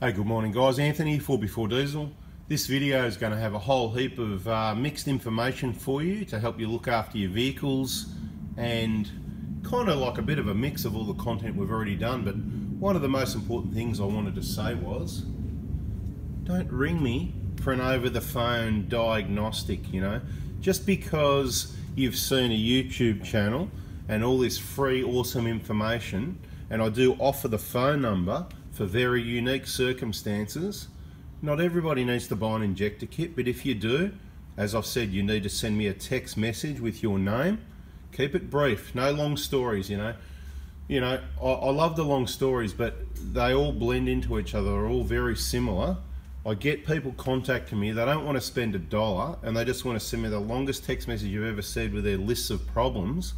Hey, good morning guys, Anthony, 4x4 Diesel. This video is going to have a whole heap of mixed information for you to help you look after your vehicles, and kind of like a bit of a mix of all the content we've already done. But one of the most important things I wanted to say was, don't ring me for an over the phone diagnostic, you know. Just because you've seen a YouTube channel and all this free awesome information, and I do offer the phone number for very unique circumstances. Not everybody needs to buy an injector kit, but if you do, as I've said, you need to send me a text message with your name. Keep it brief, no long stories, you know. I love the long stories, but they all blend into each other, they're all very similar. I get people contacting me, they don't want to spend $1 and they just want to send me the longest text message you've ever said with their lists of problems.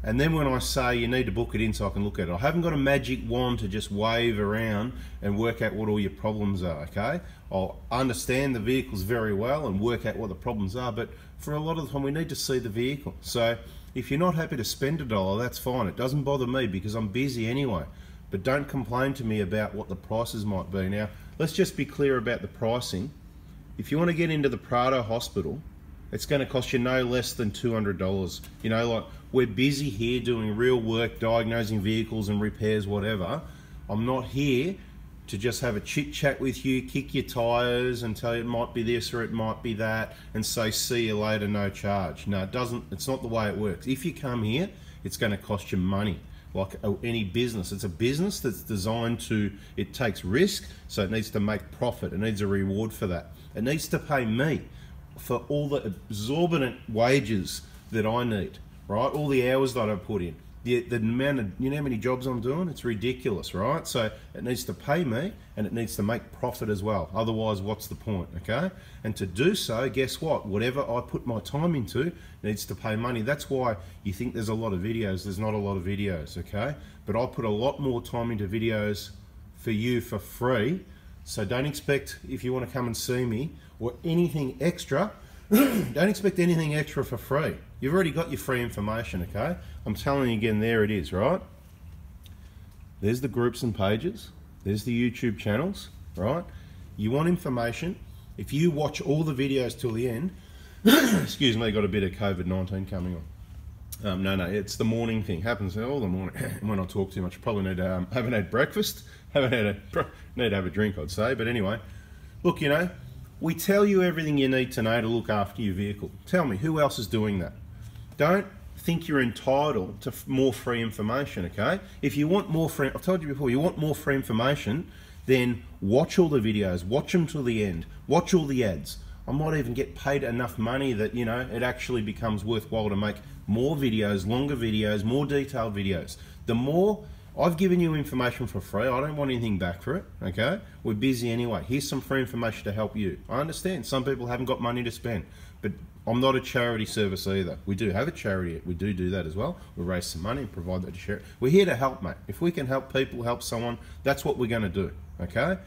And then when I say you need to book it in so I can look at it, I haven't got a magic wand to just wave around and work out what all your problems are, okay? I'll understand the vehicles very well and work out what the problems are, but for a lot of the time we need to see the vehicle. So if you're not happy to spend $1, that's fine. It doesn't bother me because I'm busy anyway. But don't complain to me about what the prices might be. Now, let's just be clear about the pricing. If you want to get into the Prado Hospital, it's going to cost you no less than $200. You know, like, we're busy here doing real work, diagnosing vehicles and repairs, whatever. I'm not here to just have a chit chat with you, kick your tires and tell you it might be this or it might be that and say see you later, no charge. No, it doesn't. It's not the way it works. If you come here, it's going to cost you money. Like any business, it's a business that's designed to, it takes risk, so it needs to make profit. It needs a reward for that. It needs to pay me for all the exorbitant wages that I need, right? All the hours that I put in, the amount of, you know how many jobs I'm doing? It's ridiculous, right? So it needs to pay me and it needs to make profit as well. Otherwise, what's the point, okay? And to do so, guess what? Whatever I put my time into needs to pay money. That's why you think there's a lot of videos. There's not a lot of videos, okay? But I put a lot more time into videos for you for free. So don't expect, if you want to come and see me or anything extra, don't expect anything extra for free. You've already got your free information, okay? I'm telling you again, there it is, right? There's the groups and pages. There's the YouTube channels, right? You want information. If you watch all the videos till the end, excuse me, got a bit of COVID-19 coming on. No, it's the morning thing. Happens all the morning. When I talk too much, I probably need to, haven't had breakfast, need to have a drink, I'd say. But anyway, look, you know, we tell you everything you need to know to look after your vehicle. Tell me, who else is doing that? Don't think you're entitled to more free information, okay? If you want more free, I've told you before, you want more free information, then watch all the videos, watch them till the end, watch all the ads. I might even get paid enough money that, you know, it actually becomes worthwhile to make more videos, longer videos, more detailed videos. The more I've given you information for free, I don't want anything back for it, okay? We're busy anyway. Here's some free information to help you. I understand some people haven't got money to spend, but I'm not a charity service either. We do have a charity, we do that as well. We raise some money and provide that to charity. We're here to help, mate. If we can help people, help someone, that's what we're gonna do, okay?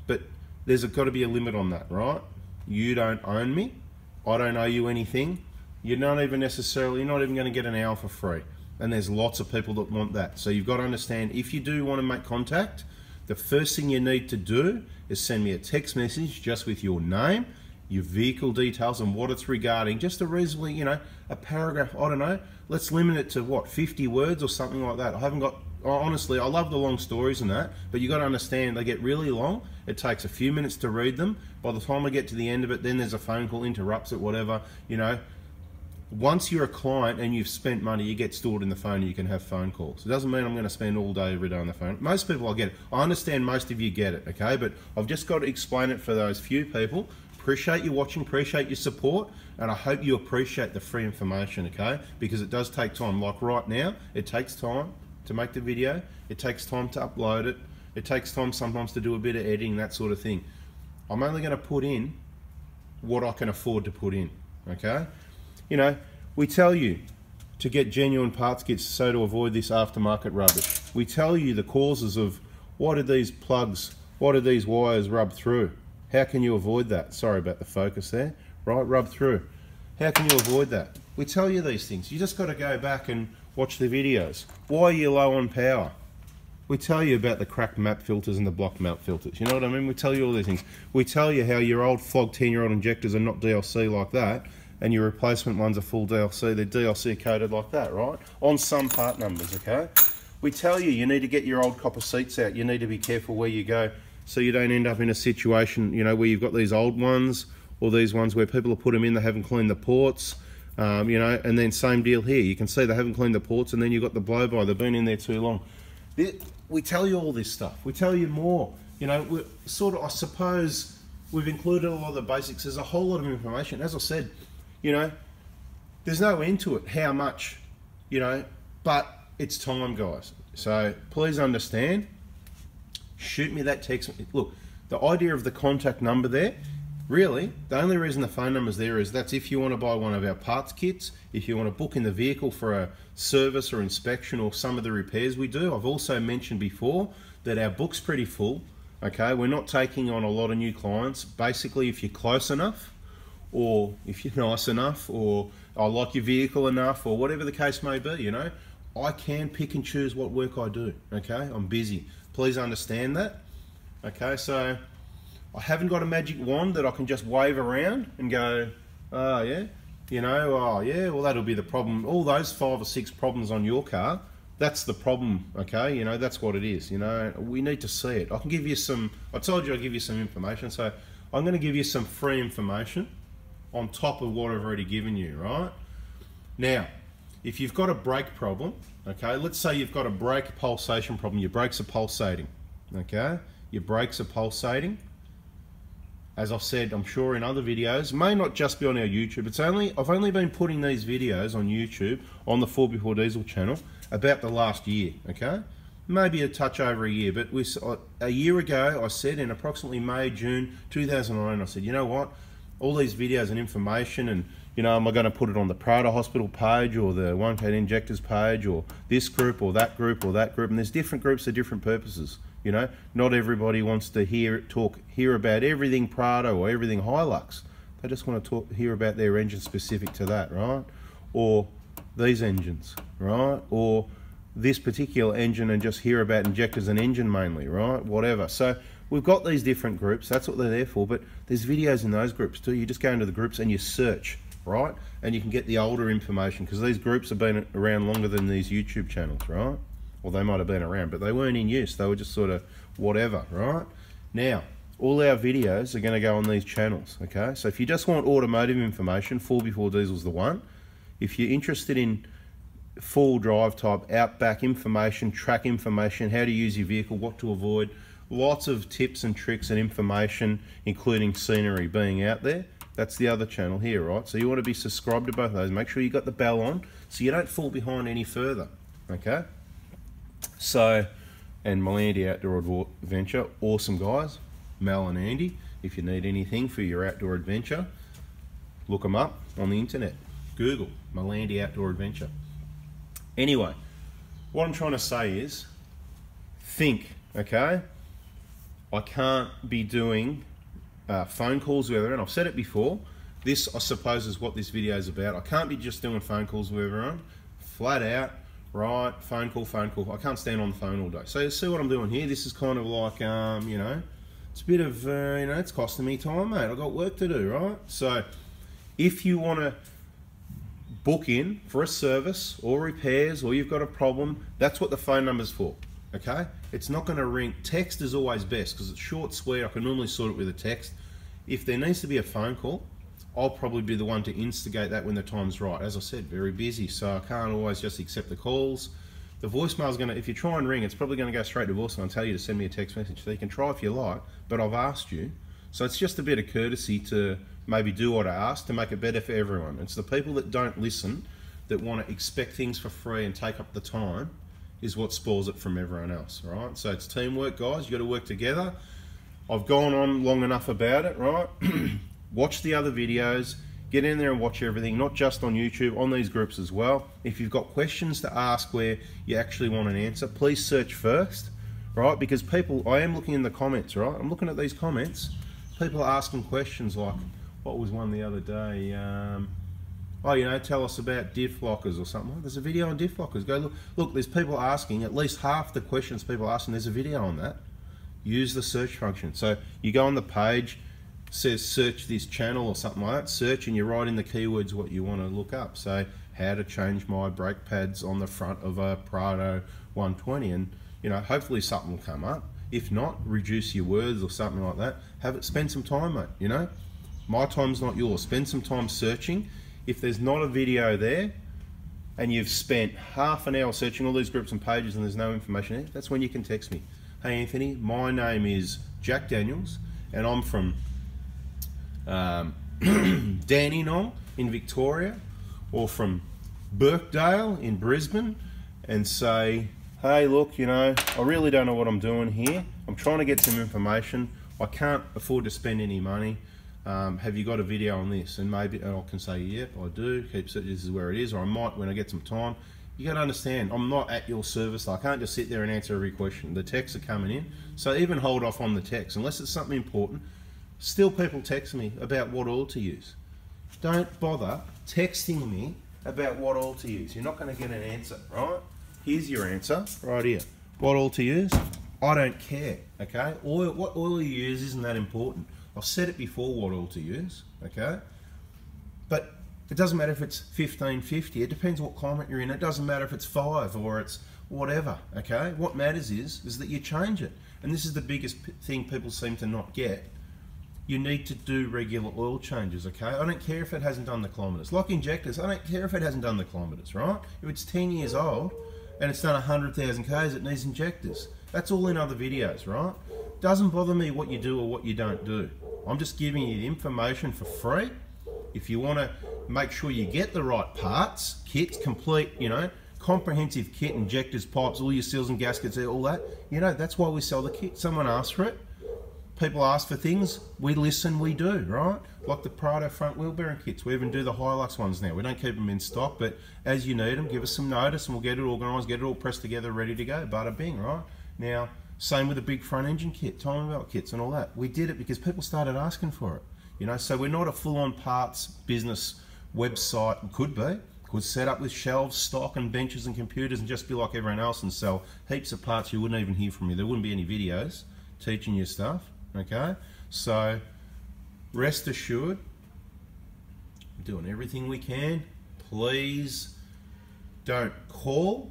But there's got to be a limit on that, right? You don't own me, I don't owe you anything. You're not even gonna get an hour for free. And there's lots of people that want that. So you've got to understand, if you do want to make contact, the first thing you need to do is send me a text message just with your name, your vehicle details and what it's regarding. Just a reasonably, you know, a paragraph, I don't know, let's limit it to what, 50 words or something like that. I haven't got, honestly, I love the long stories and that, but you got to understand they get really long. It takes a few minutes to read them. By the time I get to the end of it, then there's a phone call, interrupts it, whatever, you know. Once you're a client and you've spent money, you get stored in the phone and you can have phone calls. It doesn't mean I'm going to spend all day, every day on the phone. Most people, I get it. I understand most of you get it, okay? But I've just got to explain it for those few people. Appreciate you watching, appreciate your support, and I hope you appreciate the free information, okay? Because it does take time. Like right now, it takes time to make the video. It takes time to upload it. It takes time sometimes to do a bit of editing, that sort of thing. I'm only going to put in what I can afford to put in, okay? You know, we tell you to get genuine parts kits so to avoid this aftermarket rubbish. We tell you the causes of why did these plugs, why did these wires rub through? How can you avoid that? Sorry about the focus there, right? Rub through. How can you avoid that? We tell you these things. You just got to go back and watch the videos. Why are you low on power? We tell you about the cracked map filters and the block map filters. You know what I mean? We tell you all these things. We tell you how your old flogged 10-year-old injectors are not DLC like that, and your replacement ones are full DLC. They're DLC coded like that, right? On some part numbers, okay? We tell you you need to get your old copper seats out. You need to be careful where you go so you don't end up in a situation, you know, where you've got these old ones or these ones where people have put them in, they haven't cleaned the ports, you know, and then same deal here. You can see they haven't cleaned the ports, and then you've got the blow-by. They've been in there too long. We tell you all this stuff. We tell you more. You know, we're sort of, I suppose, we've included a lot of the basics. There's a whole lot of information. As I said, you know, there's no end to it, how much, you know, but it's time, guys. So please understand, shoot me that text. Look, the idea of the contact number there, really, the only reason the phone number's there is that's if you want to buy one of our parts kits, if you want to book in the vehicle for a service or inspection or some of the repairs we do. I've also mentioned before that our book's pretty full, okay? We're not taking on a lot of new clients. Basically, if you're close enough, or if you're nice enough, or I like your vehicle enough, or whatever the case may be, you know, I can pick and choose what work I do, okay? I'm busy. Please understand that, okay? So I haven't got a magic wand that I can just wave around and go, oh yeah, you know, oh yeah, well that'll be the problem. All those 5 or 6 problems on your car, that's the problem, okay? You know, that's what it is, you know. We need to see it. I can give you some, I told you I'd give you some information, so I'm going to give you some free information on top of what I've already given you, right? Now, if you've got a brake problem, okay, let's say you've got a brake pulsation problem, your brakes are pulsating, okay? Your brakes are pulsating. As I've said, I'm sure in other videos, may not just be on our YouTube, I've only been putting these videos on YouTube, on the 4Before Diesel channel, about the last year, okay? Maybe a touch over a year, but a year ago, I said in approximately May, June 2009, I said, you know what? All these videos and information, and you know, am I going to put it on the Prada Hospital page or the 1K Injectors page, or this group or that group or that group? And there's different groups for different purposes. You know, not everybody wants to hear about everything Prada or everything Hilux. They just want to hear about their engine specific to that, right? Or these engines, right? Or this particular engine and just hear about injectors and engine mainly, right? Whatever. So we've got these different groups. That's what they're there for. But there's videos in those groups too. You just go into the groups and you search, right? And you can get the older information, because these groups have been around longer than these YouTube channels, right? Well, they might have been around, but they weren't in use. They were just sort of whatever, right? Now, all our videos are going to go on these channels, okay? So if you just want automotive information, 4Before Diesel's the one. If you're interested in full drive type, outback information, track information, how to use your vehicle, what to avoid, lots of tips and tricks and information, including scenery being out there, that's the other channel here, right? So you want to be subscribed to both of those. Make sure you got the bell on so you don't fall behind any further, okay? So, and Melandy Outdoor Adventure, awesome guys, Mel and Andy. If you need anything for your outdoor adventure, look them up on the internet. Google Melandy Outdoor Adventure. Anyway, what I'm trying to say is, think, okay? I can't be doing phone calls with everyone. I've said it before. This, I suppose, is what this video is about. I can't be just doing phone calls with everyone. Flat out, right, phone call, phone call. I can't stand on the phone all day. So you see what I'm doing here? This is kind of like, you know, it's a bit of, you know, it's costing me time, mate. I've got work to do, right? So if you want to book in for a service or repairs, or you've got a problem, that's what the phone number's for, okay? It's not going to ring. Text is always best because it's short, sweet. I can normally sort it with a text. If there needs to be a phone call, I'll probably be the one to instigate that when the time's right. As I said, very busy, so I can't always just accept the calls. The voicemail's going to, if you try and ring, it's probably going to go straight to voicemail and tell you to send me a text message. So you can try if you like, but I've asked you. So it's just a bit of courtesy to maybe do what I asked to make it better for everyone. It's the people that don't listen, that want to expect things for free and take up the time, is what spoils it from everyone else, right? So it's teamwork, guys. You've got to work together. I've gone on long enough about it, right? Watch the other videos. Get in there and watch everything, not just on YouTube, on these groups as well. If you've got questions to ask where you actually want an answer, please search first, right? Because people, I am looking in the comments, right? I'm looking at these comments. People are asking questions like, what was one the other day? oh, you know, tell us about diff lockers or something. There's a video on diff lockers. Go look, there's people asking, at least half the questions people asking, there's a video on that. Use the search function. So you go on the page, says search this channel or something like that, search, and you write in the keywords what you want to look up. So how to change my brake pads on the front of a Prado 120, and you know, hopefully something will come up. If not, reduce your words or something like that. Have it, spend some time, mate, you know. My time's not yours. Spend some time searching. If there's not a video there and you've spent half an hour searching all these groups and pages and there's no information there, that's when you can text me. Hey Anthony, my name is Jack Daniels and I'm from Dandenong in Victoria, or from Birkdale in Brisbane, and say, hey look, you know, I really don't know what I'm doing here. I'm trying to get some information. I can't afford to spend any money. Have you got a video on this? And maybe I can say, yep, I do. Keep searching, this is where it is. Or I might when I get some time. You got to understand, I'm not at your service. I can't just sit there and answer every question. The texts are coming in. So even hold off on the text. Unless it's something important, still people text me about what oil to use. Don't bother texting me about what oil to use. You're not going to get an answer, right? Here's your answer, right here. What oil to use? I don't care, okay? Oil, what oil you use isn't that important. I've said it before what oil to use, okay? But it doesn't matter if it's 1550, it depends what climate you're in. It doesn't matter if it's 5 or it's whatever, okay? What matters is that you change it. And this is the biggest thing people seem to not get. You need to do regular oil changes, okay? I don't care if it hasn't done the kilometres. Like injectors, I don't care if it hasn't done the kilometres, right? If it's 10 years old and it's done 100,000 Ks, it needs injectors. That's all in other videos, right? Doesn't bother me what you do or what you don't do. I'm just giving you the information for free. If you want to make sure you get the right parts, kits, complete, you know, comprehensive kit, injectors, pipes, all your seals and gaskets, all that, you know, that's why we sell the kit. Someone asks for it. People ask for things, we listen, we do, right? Like the Prado front wheel bearing kits. We even do the Hilux ones now. We don't keep them in stock, but as you need them, give us some notice and we'll get it organised, get it all pressed together, ready to go, bada bing, right? Now, same with the big front engine kit, timing belt kits and all that. We did it because people started asking for it, you know? So we're not a full-on parts business website. Could be. Could set up with shelves, stock and benches and computers and just be like everyone else and sell heaps of parts you wouldn't even hear from me. There wouldn't be any videos teaching you stuff. Okay, so rest assured, we're doing everything we can. Please don't call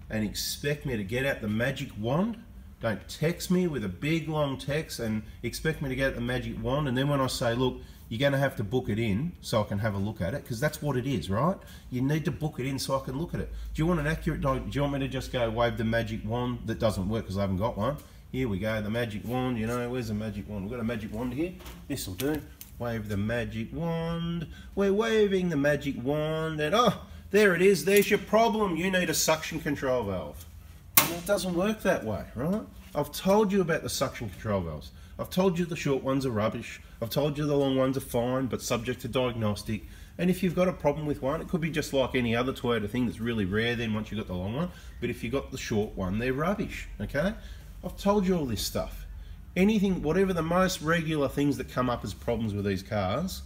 and expect me to get out the magic wand. Don't text me with a big long text and expect me to get out the magic wand, and then when I say, look, you're going to have to book it in so I can have a look at it, because that's what it is, right? You need to book it in so I can look at it. Do you want an accurate diagnosis? Do you want me to just go wave the magic wand? That doesn't work because I haven't got one. Here we go, the magic wand, you know, where's the magic wand? We've got a magic wand here. This will do. Wave the magic wand. We're waving the magic wand, and oh, there it is. There's your problem. You need a suction control valve. And it doesn't work that way, right? I've told you about the suction control valves. I've told you the short ones are rubbish. I've told you the long ones are fine, but subject to diagnostic. And if you've got a problem with one, it could be just like any other Toyota thing that's really rare then once you've got the long one. But if you've got the short one, they're rubbish, okay? I've told you all this stuff. Anything, whatever the most regular things that come up as problems with these cars,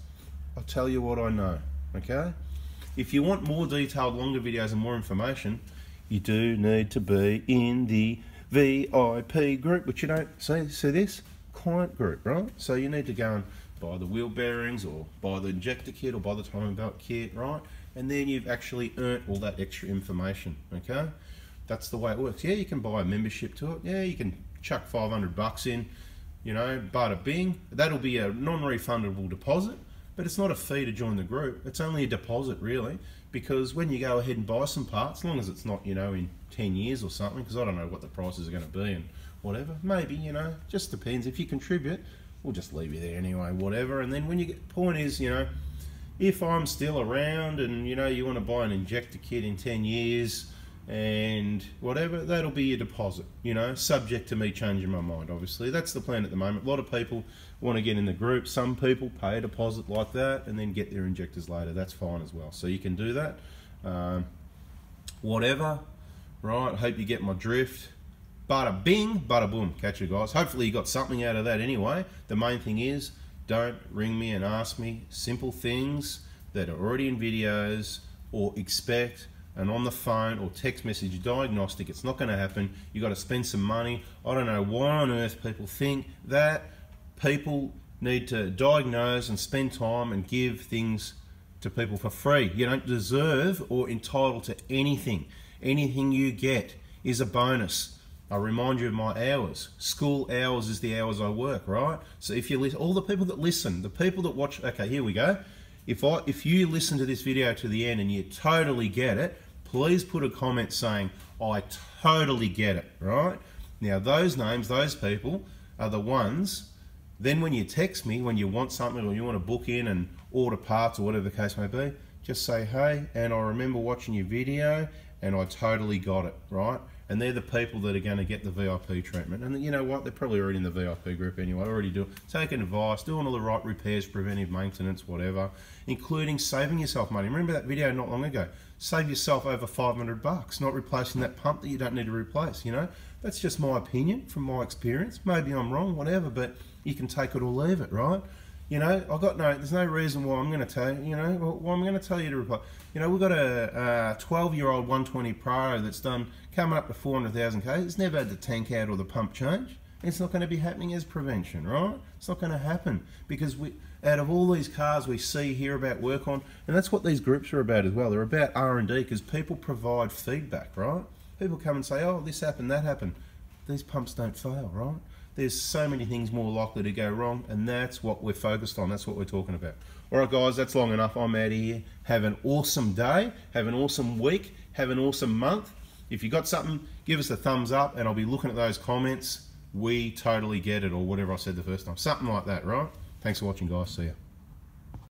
I'll tell you what I know, okay? If you want more detailed, longer videos and more information, you do need to be in the VIP group, which you don't see this? Client group, right? So you need to go and buy the wheel bearings or buy the injector kit or buy the timing belt kit, right? And then you've actually earned all that extra information, okay? That's the way it works. Yeah, you can buy a membership to it. Yeah, you can chuck 500 bucks in, you know, bada bing. That'll be a non-refundable deposit, but it's not a fee to join the group. It's only a deposit, really, because when you go ahead and buy some parts, as long as it's not, you know, in 10 years or something, because I don't know what the prices are going to be and whatever. Maybe, you know, just depends. If you contribute, we'll just leave you there anyway, whatever. And then when you get, point is, you know, if I'm still around and, you know, you want to buy an injector kit in 10 years, and whatever, that'll be your deposit, you know, subject to me changing my mind, obviously. That's the plan at the moment. A lot of people want to get in the group. Some people pay a deposit like that and then get their injectors later. That's fine as well. So you can do that. Whatever, right? Hope you get my drift. Bada bing, bada boom. Catch you guys. Hopefully you got something out of that anyway. The main thing is, don't ring me and ask me simple things that are already in videos, or expect and on the phone or text message diagnostic. It's not going to happen. You've got to spend some money. I don't know why on earth people think that people need to diagnose and spend time and give things to people for free. You don't deserve or entitled to anything. Anything you get is a bonus. I remind you of my hours. School hours is the hours I work, right? So if you listen, all the people that listen, the people that watch, okay, here we go. If you listen to this video to the end and you totally get it, please put a comment saying, I totally get it, right? Now those names, those people are the ones, then when you text me, when you want something or you want to book in and order parts or whatever the case may be, just say, hey, and I remember watching your video and I totally got it, right? And they're the people that are going to get the VIP treatment. And you know what? They're probably already in the VIP group anyway. Already taking advice, doing all the right repairs, preventive maintenance, whatever, including saving yourself money. Remember that video not long ago? Save yourself over $500, not replacing that pump that you don't need to replace, you know? That's just my opinion from my experience. Maybe I'm wrong, whatever, but you can take it or leave it, right? You know, there's no reason why I'm going to tell you, you know, well, I'm going to tell you to replace. You know, we've got a 12-year-old 120 Pro that's done, coming up to 400,000 K. It's never had the tank out or the pump change. It's not going to be happening as prevention, right? It's not going to happen because out of all these cars we see, hear about, work on, and that's what these groups are about as well. They're about R&D because people provide feedback, right? People come and say, oh, this happened, that happened. These pumps don't fail, right? There's so many things more likely to go wrong, and that's what we're focused on. That's what we're talking about. All right, guys, that's long enough. I'm out of here. Have an awesome day. Have an awesome week. Have an awesome month. If you got something, give us a thumbs up, and I'll be looking at those comments. We totally get it, or whatever I said the first time. Something like that, right? Thanks for watching, guys. See ya.